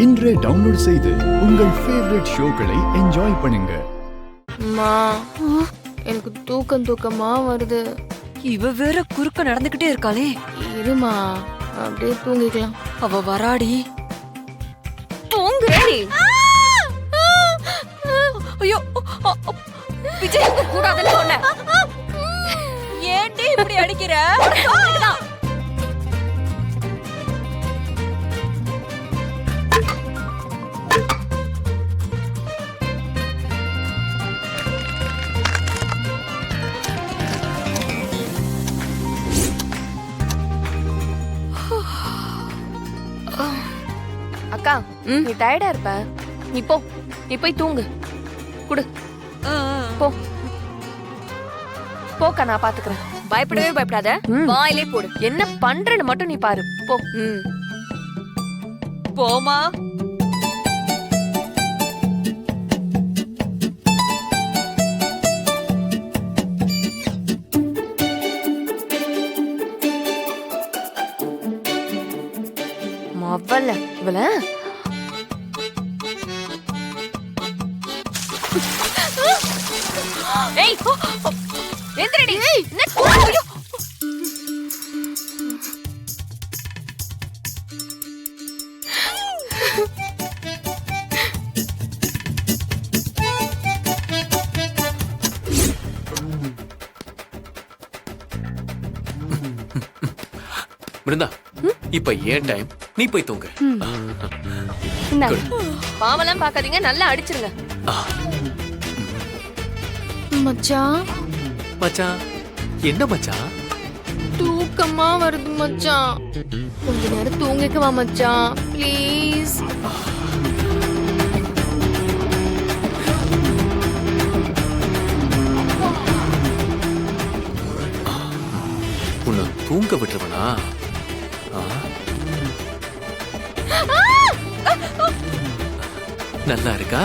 இன்றே டவுன்லோட் செய்து உங்கள் ஃபேவரட் ஷோக்களை என்ஜாய் பண்ணுங்க. அம்மா, எனக்கு தூக்கமா வருது. இவ வேற குறுக்க நடந்துகிட்டே இருக்காளே. இருமா, அப்படியே தூங்கிக்கலாம். அவ வராடி. தூங்குறேடி. ஐயோ, விஜய் கூடாதுன்னு சொன்ன. ஏன்டி இப்படி அடிக்கிற? அக்கா, நீ டயர்டா இருப்ப, நீ போ, நீ போய் தூங்கு. குடு, போ போக்கா, நான் பாத்துக்கிறேன். பயப்படவே பயப்படாத, வாயிலே போடு. என்ன பண்றேன்னு மட்டும் நீ பாரு. போ. போமா. மவள இவள ஏய், எந்திரடி. பிருந்தா, இப்ப ஏன் டைம், நீ போய் தூங்க. பாவெல்லாம் பாக்காதீங்க, நல்லா அடிச்சிருங்க. மச்சான், மச்சான், என்ன மச்சான்? தூக்கமா வருது மச்சான். கொஞ்ச நேரம் தூங்கிக்கவா மச்சான், ப்ளீஸ். உன்னை தூங்க விட்டுருவனா? நல்லா இருக்கா?